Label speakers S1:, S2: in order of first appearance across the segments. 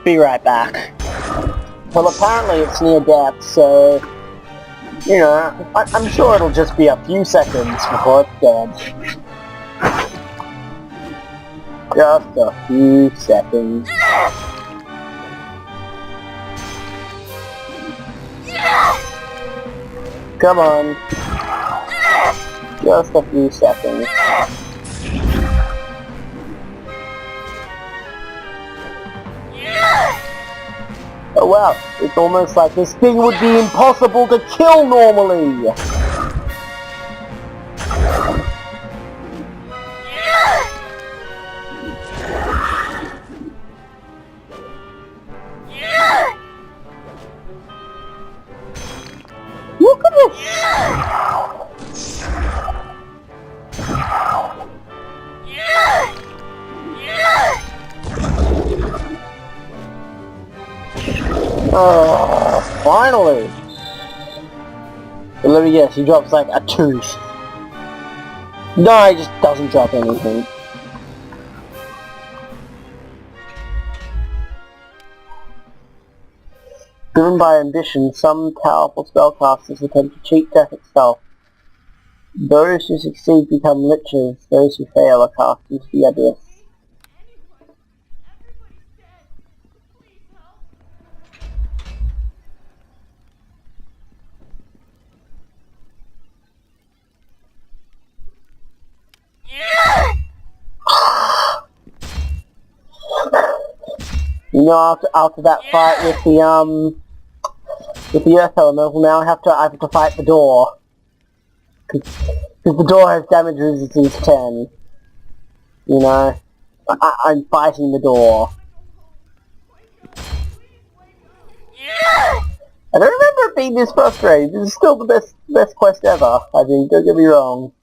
S1: be right back. Well, apparently it's near death, so, you know, I'm sure it'll just be a few seconds before it's dead. Just a few seconds. Come on. Just a few seconds. Oh wow, it's almost like this thing would be impossible to kill normally! Look at this! Oh, finally! But let me guess, he drops like a tooth. No, he just doesn't drop anything. Driven by ambition, some powerful spellcasters attempt to cheat death itself. Those who succeed become lichens, those who fail are cast into the abyss. You know, after that fight with the Earth Elemental, now I have to fight the door. Because the door has damage resistance 10. You know? I'm fighting the door. I don't remember it being this frustrating. This is still the best quest ever, I think, don't get me wrong.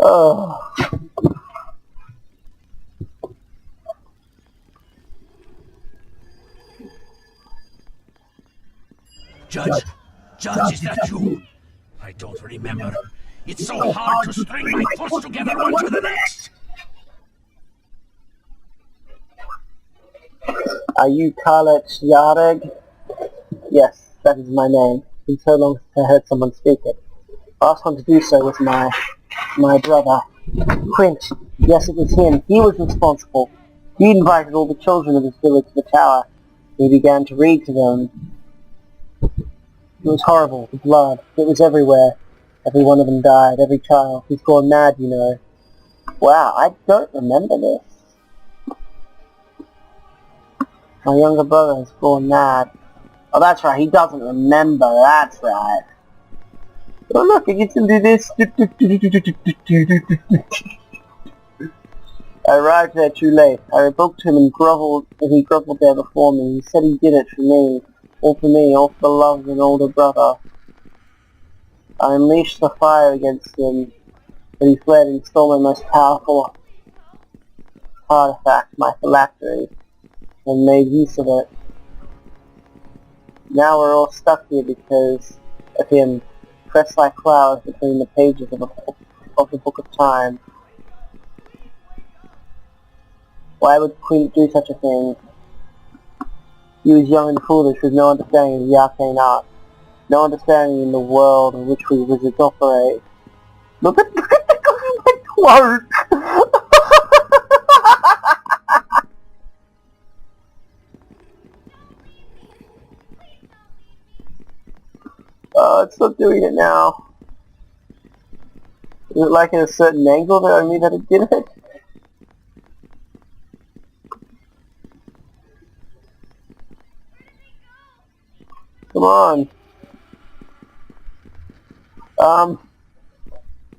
S1: Oh.
S2: Judge, is that you? I don't remember. It's so hard to string my thoughts together one to the next.
S1: Are you Khaled Yareg? Yes, that is my name. It's been so long since I heard someone speak it. Last one to do so was my brother, Quint. Yes, it was him. He was responsible. He invited all the children of his village to the tower. He began to read to them. It was horrible. The blood. It was everywhere. Every one of them died. Every child. He's gone mad, you know. Wow, I don't remember this. My younger brother has gone mad. Oh, that's right. He doesn't remember. That's right. Oh look, I get to do this. I arrived there too late. I rebuked him and he groveled there before me. He said he did it for me, all for the love of an older brother. I unleashed the fire against him, but he fled and stole my most powerful artifact, my phylactery, and made use of it. Now we're all stuck here because of him, pressed like flowers between the pages of the Book of Time. Why would Quint do such a thing? He was young and foolish with no understanding of the arcane art, no understanding in the world in which we wizards operate. Look at my cloak! Oh, it's not doing it now. Is it like in a certain angle that I mean that it did it? Come on.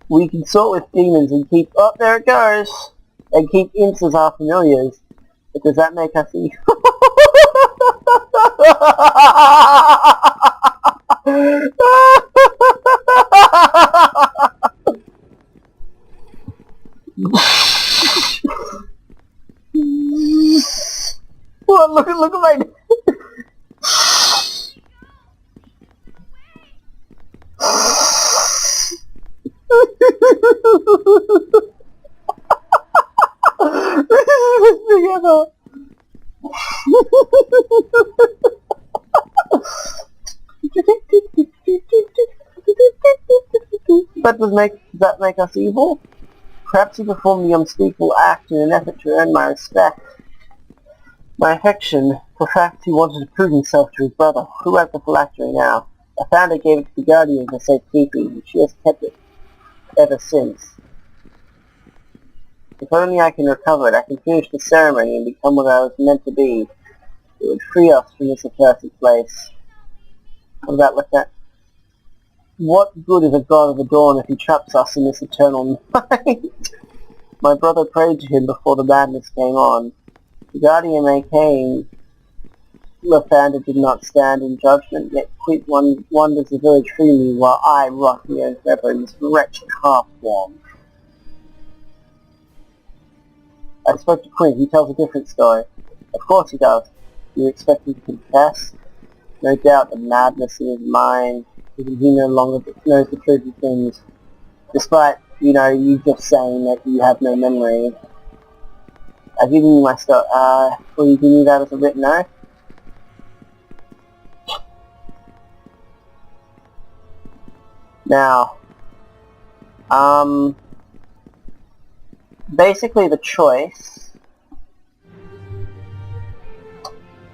S1: We consult with demons and keep... Oh, there it goes! And keep imps as our familiars. But does that make us evil? What? Look at my... But does that make us evil? Perhaps he performed the unspeakable act in an effort to earn my respect. My affection, for fact he wanted to prove himself to his brother. Who has the phylactery now? I found it, gave it to the guardian for safekeeping, and she has kept it ever since. If only I can recover it, I can finish the ceremony and become what I was meant to be. It would free us from this accursed place. What about like that? What good is a god of the dawn if he traps us in this eternal night? My brother prayed to him before the madness came on. The guardian may came. Lathander did not stand in judgment, yet Quint wanders the village freely while I rot here and forever in this wretched half-worm. I spoke to Quint. He tells a different story. Of course he does. You expect him to confess? No doubt the madness in his mind, even he no longer knows the truth of things. Despite, you just saying that you have no memory. I've given you my story. Will you give me that as a written oath? Now, basically the choice,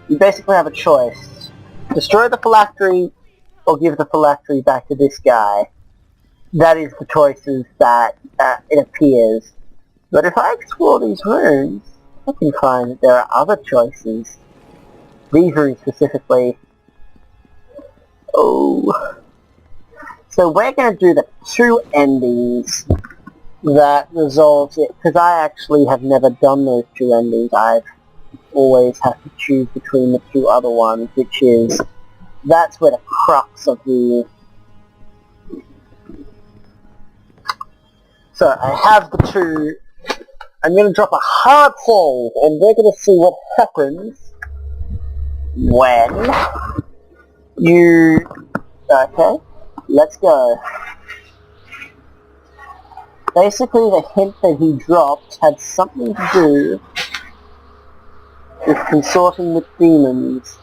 S1: you basically have a choice. Destroy the phylactery or give the phylactery back to this guy. That is the choices that it appears. But if I explore these rooms, I can find that there are other choices. These rooms specifically. Oh. So we're going to do the two endings that result in, because I actually have never done those two endings. I've always had to choose between the two other ones, which is, that's where the crux of the... So I have the two. I'm going to drop a hard save, and we're going to see what happens when you... Okay, let's go. Basically, the hint that he dropped had something to do with consorting with demons.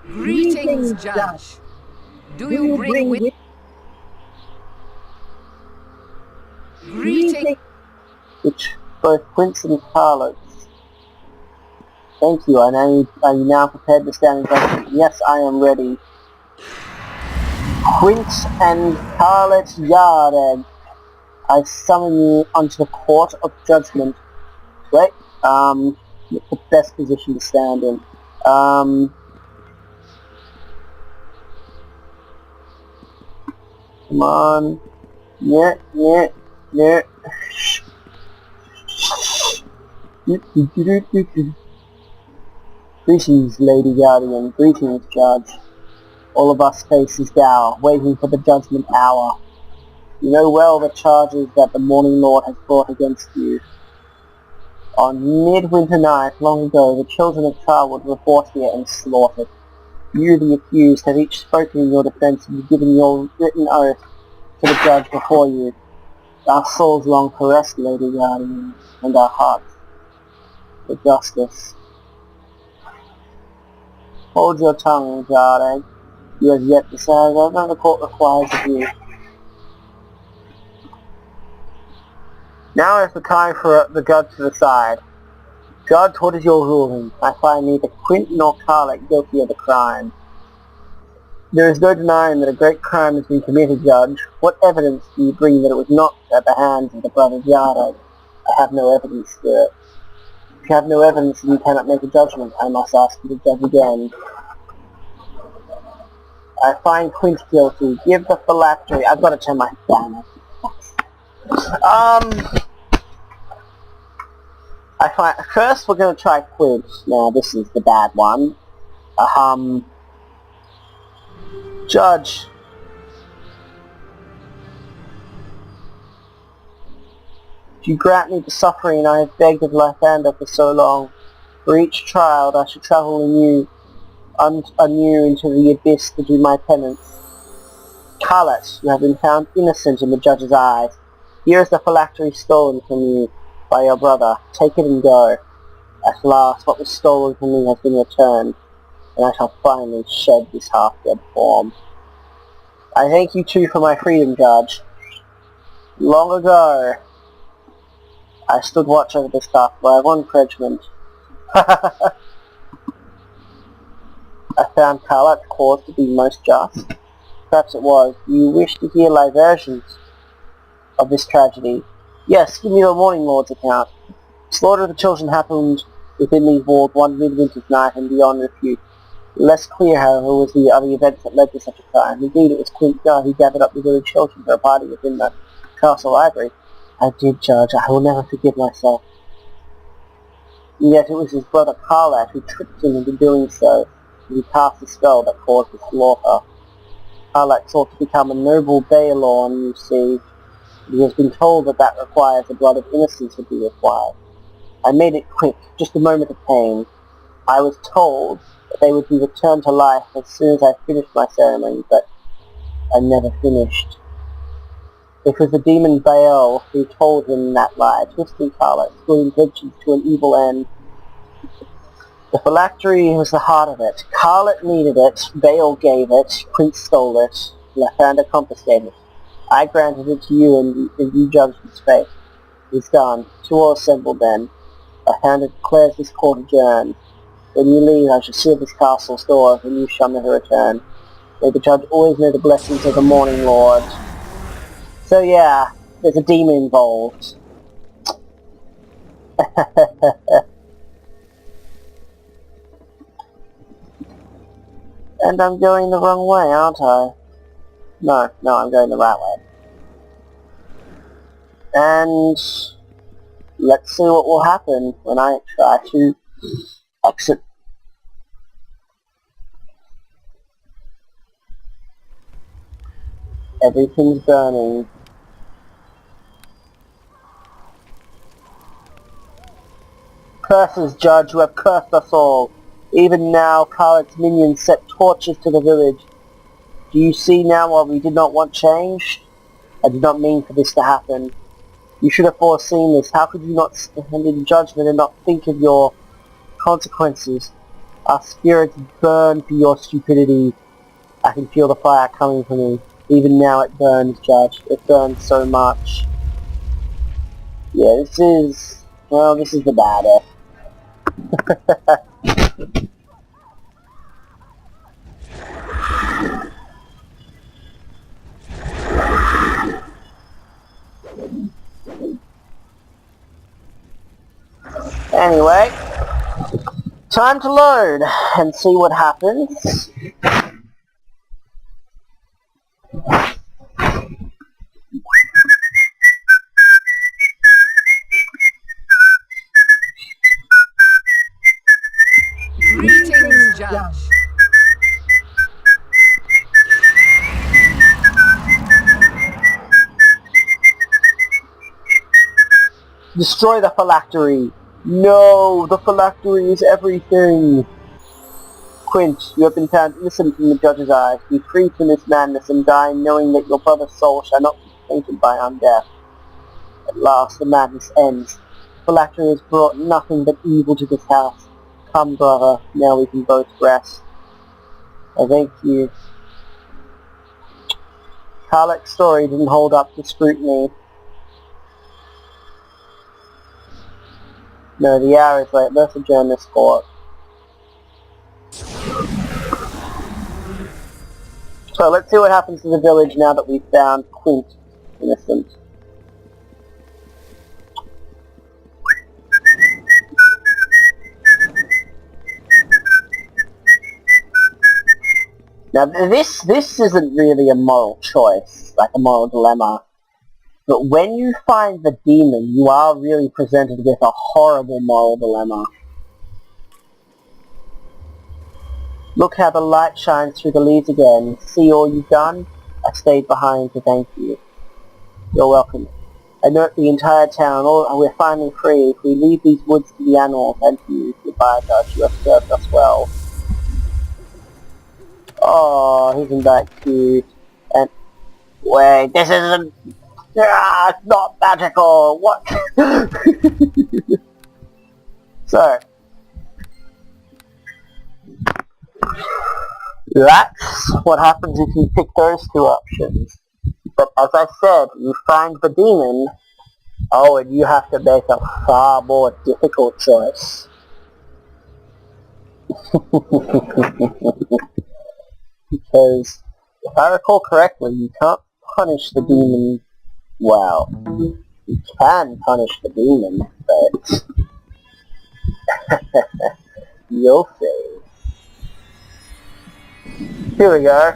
S3: Greetings, Judge. Do you bring with... Greetings.
S1: Which both Quince and Carlos. Thank you. Are you now prepared to stand in judgment? Yes, I am ready. Quince and Carlet Yardeg, I summon you onto the court of judgment. Wait, it's the best position to stand in. Come on. Yeah. Greetings, Lady Guardian. Greetings, Judge. All of us faces down, waiting for the judgment hour. You know well the charges that the Morning Lord has brought against you. On midwinter night, long ago, the children of Charwood were brought here and slaughtered. You, the accused, have each spoken in your defense and given your written oath to the judge before you. Our souls long for rest, Lady Guardian, and our hearts for justice. Hold your tongue, Jardeg. You have yet to say whatever the court requires of you. Now is the time for the judge to decide. Judge, what is your ruling? I find neither Quint nor Carlet guilty of the crime. There is no denying that a great crime has been committed, Judge. What evidence do you bring that it was not at the hands of the brothers Yardeg? I have no evidence, Spirit. If you have no evidence and you cannot make a judgment, I must ask you to judge again. I find Quint guilty. Give the phylactery. I've got to turn my fan off. First we're going to try Quint. Now this is the bad one. Judge. You grant me the suffering I have begged of Lathander for so long. For each trial I shall travel anew into the abyss to do my penance. Carlet, you have been found innocent in the judge's eyes. Here is the phylactery stolen from you by your brother. Take it and go. At last, what was stolen from me has been returned, and I shall finally shed this half-dead form. I thank you too for my freedom, Judge. Long ago, I stood watch over this castle by one encouragement. I found Carlat's cause to be most just. Perhaps it was. You wish to hear my versions of this tragedy. Yes, give me the Morning Lord's account. Slaughter of the children happened within these walls one midwinter's night and beyond refute. Less clear, however, was the other events that led to such a crime. Indeed, it was Quint Guy who gathered up the village children for a party within the castle library. I did, Judge. I will never forgive myself. And yet it was his brother Carlat who tricked him into doing so, and he cast the spell that caused the slaughter. Carlat sought to become a noble Baelorn, you see. He has been told that that requires the blood of innocence would be required. I made it quick, just a moment of pain. I was told that they would be returned to life as soon as I finished my ceremony, but I never finished. It was the demon Baal who told him that lie, twisting Carlat's good intentions to an evil end. The phylactery was the heart of it. Carlat needed it, Baal gave it, Prince stole it, Lathander confiscated it. I granted it to you, and you judged its fate. It's done. Two all assembled then. Lathander declares this court adjourned. When you leave, I shall seal this castle's doors, and you shall never return. May the judge always know the blessings of the Morning Lord. So yeah, there's a demon involved. And I'm going the wrong way, aren't I? No, I'm going the right way. And let's see what will happen when I try to exit. Everything's burning. Curses, Judge, you have cursed us all. Even now, Carlat's minions set torches to the village. Do you see now why we did not want change? I did not mean for this to happen. You should have foreseen this. How could you not stand in judgment and not think of your consequences? Our spirits burn for your stupidity. I can feel the fire coming from me. Even now it burns, Judge. It burns so much. Yeah, this is the bad end. Anyway, time to load and see what happens.
S3: Greetings, Judge.
S1: Destroy the phylactery. No, the phylactery is everything. Quint, you have been found innocent in the judge's eyes. Be free from this madness and die knowing that your brother's soul shall not be tainted by undeath. At last the madness ends. The phylactery has brought nothing but evil to this house. Come, brother, now we can both rest. I thank you. Carlat's story didn't hold up to scrutiny. No, the hour is late. Let's adjourn this court. So let's see what happens to the village now that we've found Quint innocent. Now this isn't really a moral choice, like a moral dilemma. But when you find the demon, you are really presented with a horrible moral dilemma. Look how the light shines through the leaves again. See all you've done? I stayed behind to thank you. You're welcome. I note the entire town, and we're finally free. If we leave these woods to the animals and to you, goodbye, Judge. You have served us well. Oh, isn't that cute? And wait, this isn't... Ah, it's not magical! What? So, that's what happens if you pick those two options. But as I said, you find the demon, oh, and you have to make a far more difficult choice. Because, if I recall correctly, you can't punish the demon, well, you can punish the demon, but you'll see. Here we go.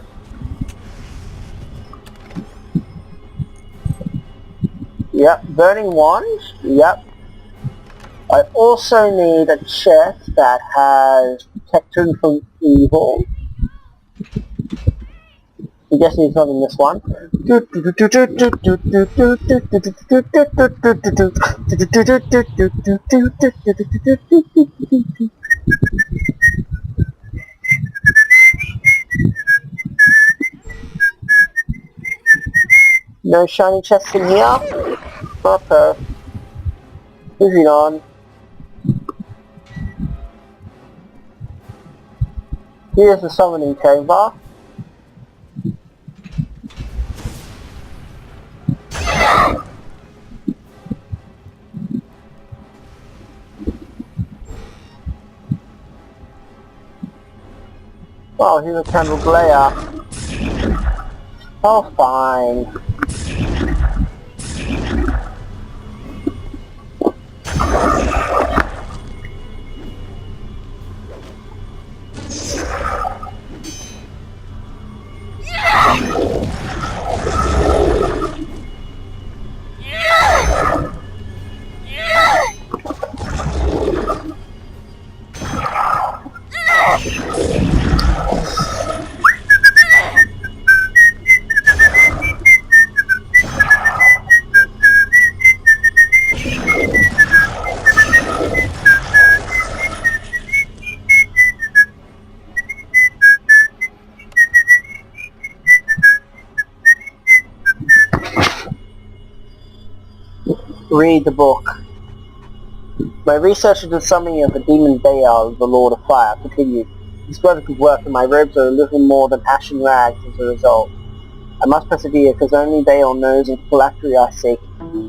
S1: Yep, burning wand, yep. I also need a chest that has protection from evil. I'm guessing it's not in this one. No shiny chests in here? Okay. Moving on. Here's the summoning chamber. Oh, here's a candle glare. Oh, fine. Read the book. My research into the summoning of the demon Baal, the Lord of Fire, continued. This brother could work, and my robes are a little more than ashen rags as a result. I must persevere, because only Baal knows the phylactery I seek,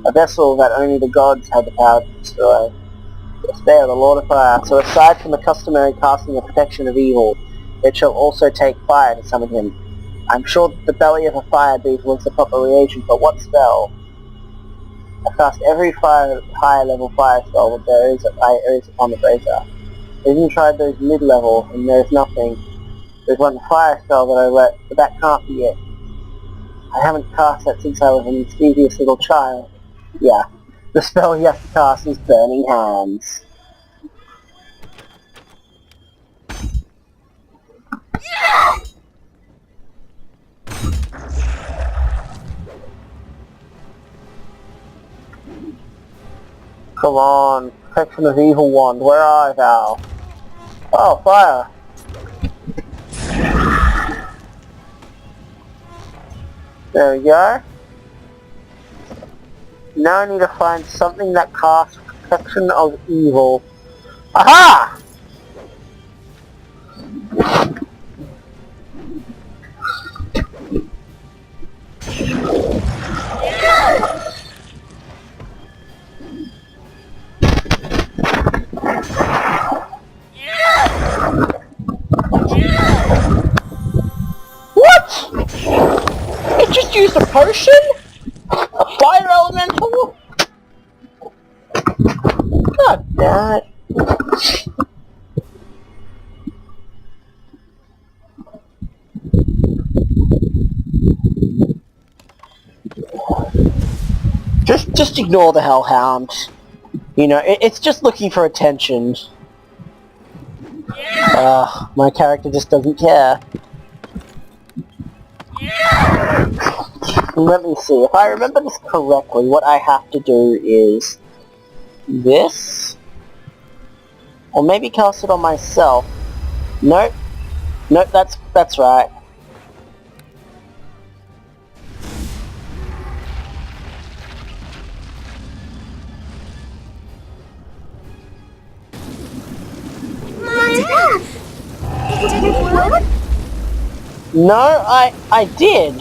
S1: a vessel that only the gods have the power to destroy. Yes, Baal, the Lord of Fire. So aside from the customary casting of protection of evil, it shall also take fire to summon him. I'm sure that the belly of a fire beetle is the proper reagent, but what spell? I cast every higher level fire spell that there is upon the brazier. I even tried those mid-level, and there's nothing. There's one fire spell that I let, but that can't be it. I haven't cast that since I was a mischievous little child. Yeah, the spell you have to cast is Burning Hands. Come on, Protection of Evil Wand, where are thou? Oh, fire! There we go. Now I need to find something that casts Protection of Evil. Aha! What? It just used a potion? A fire elemental? God damn it. Just ignore the Hellhound. You know, it's just looking for attention. My character just doesn't care. Let me see, if I remember this correctly, what I have to do is this, or maybe cast it on myself. Nope, that's right.
S3: It didn't work?
S1: No, I did.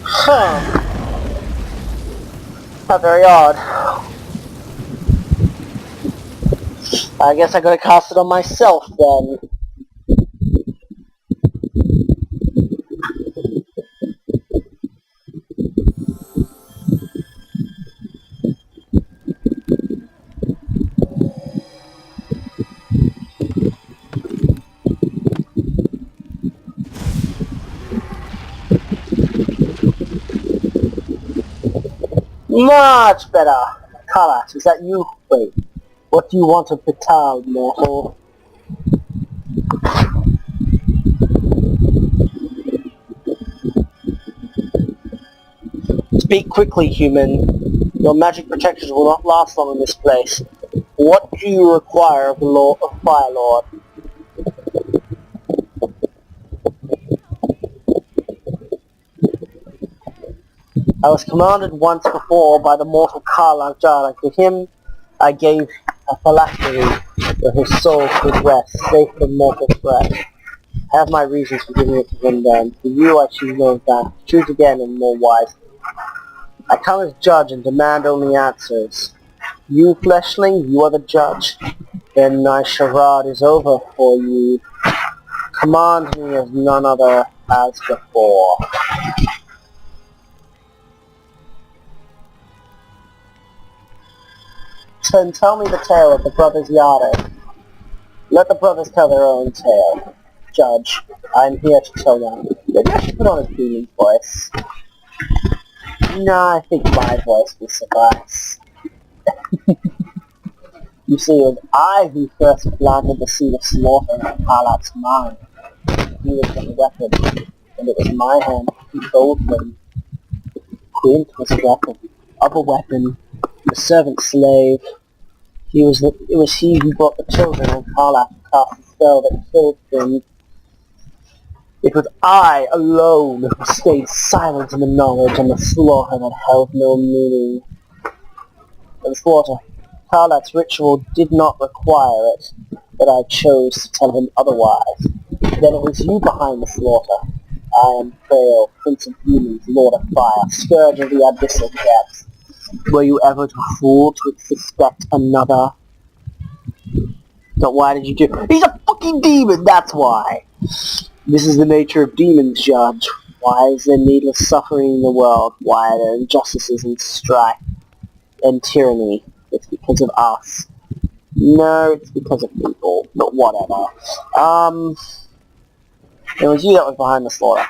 S1: Huh. How very odd. I guess I gotta cast it on myself then. Much better. Kalat, is that you? Wait. What do you want of the town, mortal? Speak quickly, human. Your magic protections will not last long in this place. What do you require of the Lord of Fire Lord? I was commanded once before by the mortal Karlak Jarlak. To him I gave a phylactery where his soul could rest, safe from mortal threat. I have my reasons for giving it to him then. For you I choose no doubt. Choose again and more wisely. I come as judge and demand only answers. You, fleshling, you are the judge. Then my charade is over for you. Command me as none other as before. Then tell me the tale of the brothers Yare. Let the brothers tell their own tale. Judge, I am here to tell them. Maybe I should put on a demon voice. Nah, I think my voice will suffice. You see, it was I who first planted the seed of slaughter in Karlak's mind. He was the weapon, and it was my hand who controlled him. Quint was a weapon, of a weapon, the servant slave. It was he who brought the children on Karlak to cast the spell that killed him. It was I alone who stayed silent in the knowledge and the slaughter that held no meaning. The slaughter. Karlak's ritual did not require it, but I chose to tell him otherwise. Then it was you behind the slaughter. I am Fail, Prince of Demons, Lord of Fire, Scourge of the Abyssal Depths. Were you ever too fool to suspect another? So why did you do? He's a fucking demon, that's why! This is the nature of demons, Judge. Why is there needless suffering in the world? Why are there injustices and strife and tyranny? It's because of us. No, it's because of people. But whatever. It was you that was behind the slaughter.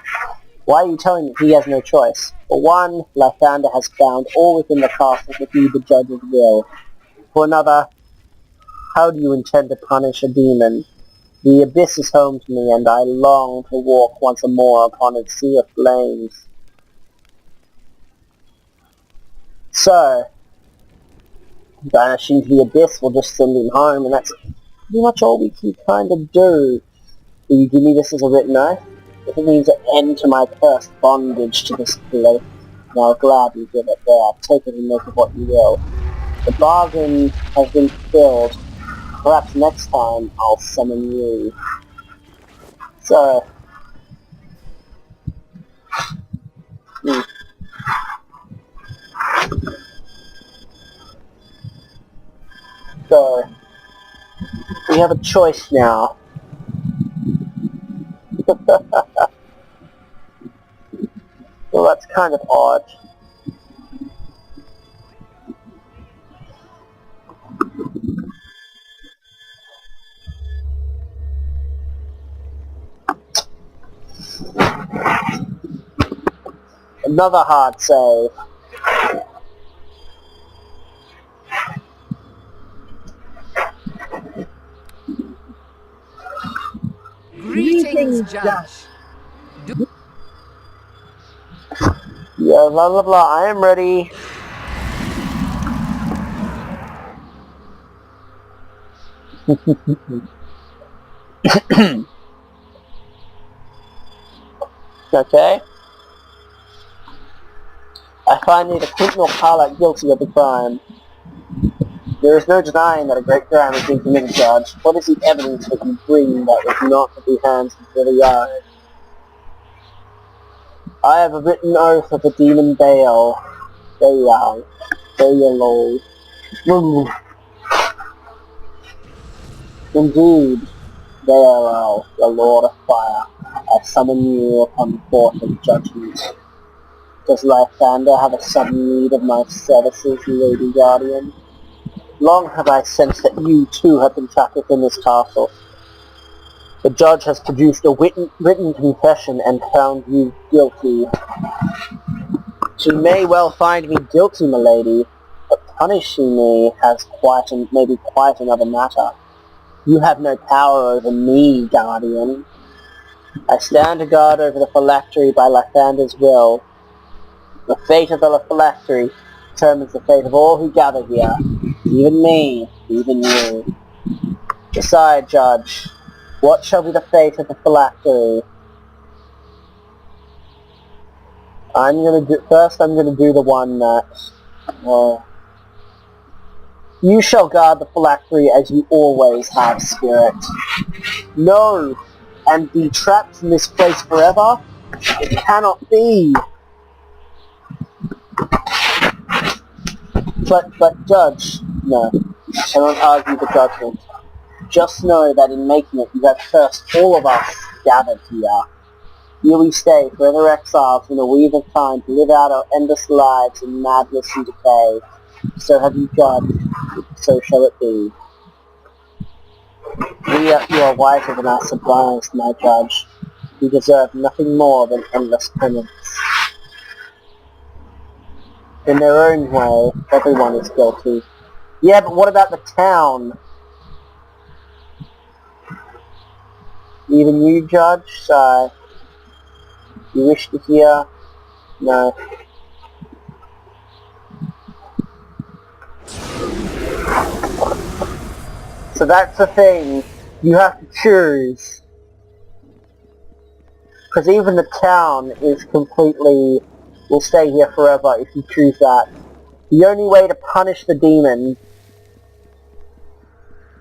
S1: Why are you telling me he has no choice? For one, Lathander has found all within the castle to be the judge's will. For another, how do you intend to punish a demon? The abyss is home to me, and I long to walk once more upon its sea of flames. So, banishing to the abyss will just send him home, and that's pretty much all we can kind of do. Will you give me this as a written oath? If it means an end to my cursed bondage to this place, and I'll gladly give it there. Take it and make of what you will. The bargain has been fulfilled. Perhaps next time I'll summon you. So, so, we have a choice now. Well, that's kind of odd. Another hard save.
S3: Greetings, Judge.
S1: Yeah, blah blah blah, I am ready. Okay. I find neither Quint nor Carlac guilty of the crime. There is no denying that a great crime has been committed, Judge. What is the evidence that you bring that was not at the hands of the yard? I have a written oath of the demon Baal. Baal. Indeed, Baal, the Lord of Fire, I summon you upon the court of judgment. Does Lysander have a sudden need of my services, Lady Guardian? Long have I sensed that you, too, have been trapped within this castle. The judge has produced a written confession and found you guilty. She may well find me guilty, milady, but punishing me has maybe quite another matter. You have no power over me, Guardian. I stand a guard over the phylactery by Lysander's will. The fate of the phylactery determines the fate of all who gather here. Even me, even you. Decide, Judge. What shall be the fate of the phylactery? First I'm gonna do the one that... you shall guard the phylactery as you always have, Spirit. No! And be trapped in this place forever? It cannot be! But Judge, no, you cannot argue the judgment. Just know that in making it, you have cursed all of us gathered here. Here we stay, forever exiles in a weave of time to live out our endless lives in madness and decay. So have you judged, so shall it be. You are wiser than our sublimes, my Judge. We deserve nothing more than endless penance. In their own way, everyone is guilty. Yeah, but what about the town? Even you, Judge? You wish to hear? No. So that's the thing. You have to choose. Because even the town is completely... will stay here forever if you choose that. The only way to punish the demon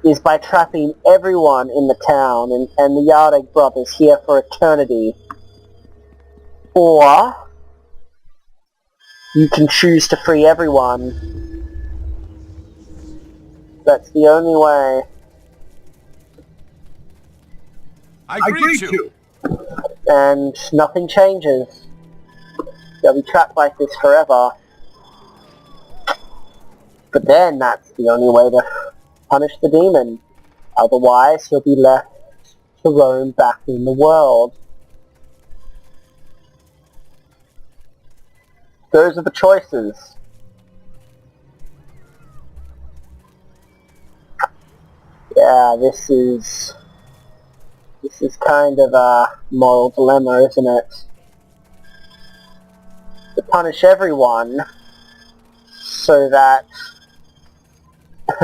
S1: is by trapping everyone in the town and the Yardeg brothers here for eternity. Or you can choose to free everyone. That's the only way.
S2: I agree to.
S1: And nothing changes. They'll be trapped like this forever. But then that's the only way to punish the demon. Otherwise he'll be left to roam back in the world. Those are the choices. Yeah, this is kind of a moral dilemma, isn't it? To punish everyone so that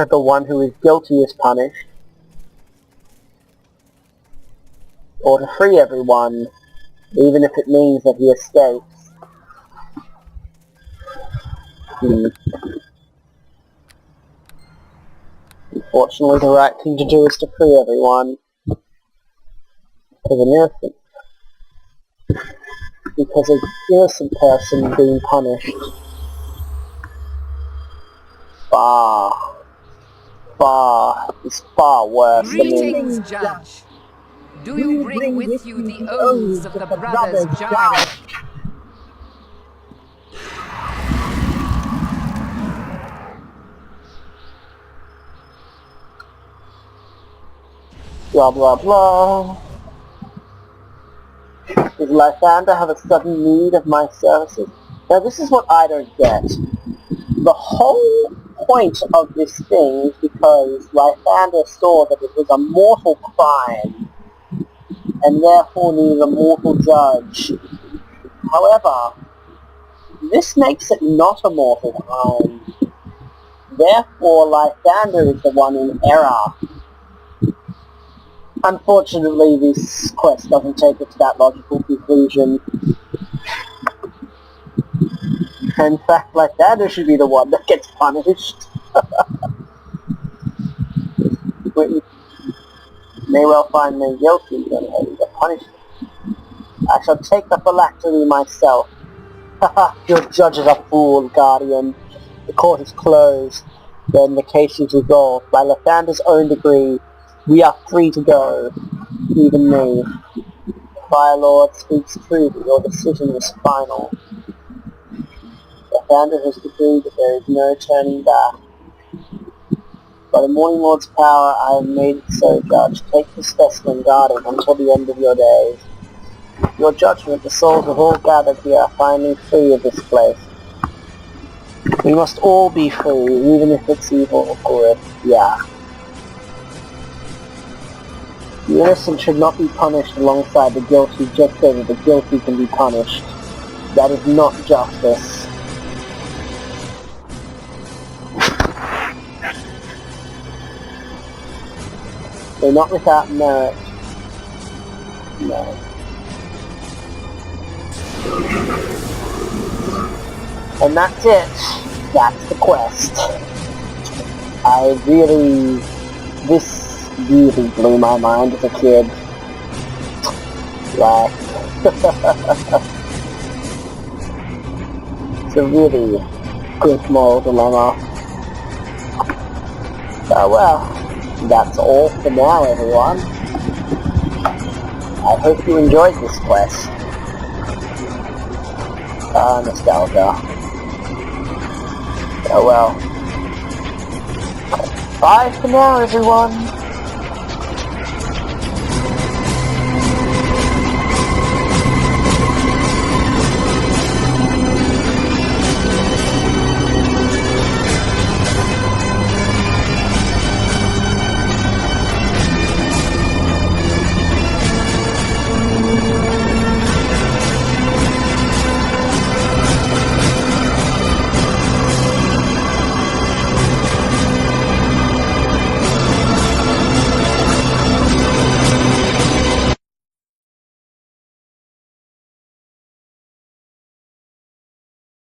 S1: the one who is guilty is punished, or to free everyone, even if it means that he escapes. Unfortunately, the right thing to do is to free everyone. Because an innocent person being punished is far worse than
S3: Greetings, Judge. Do you bring with you the oaths of the brothers Jarek?
S1: blah blah blah. Does Lysander have a sudden need of my services? Now this is what I don't get. The whole point of this thing is because Lysander saw that it was a mortal crime and therefore needed a mortal judge. However, this makes it not a mortal crime. Therefore, Lysander is the one in error. Unfortunately, this quest doesn't take it to that logical conclusion. In fact, Lysander should be the one that gets punished. We may well find me guilty and heavy the punishment. I shall take the phylactery myself. Haha, your judge is a fool, Guardian. The court is closed. Then the case is resolved. By Lysander's own decree, we are free to go. Even me. Fire Lord speaks truly. Your decision is final. Lysander has decreed that there is no turning back. By the Morning Lord's power, I have made it so, Judge. Take the specimen, guard it until the end of your days. Your judgment, the souls of all gathered here are finally free of this place. We must all be free, even if it's evil or good. Yeah. The innocent should not be punished alongside the guilty just so that the guilty can be punished. That is not justice. They're not without merit. No. And that's it. That's the quest. This really blew my mind as a kid. Like, it's a really good moral dilemma. Oh well, that's all for now, everyone. I hope you enjoyed this quest. Nostalgia. Oh well. Bye for now, everyone.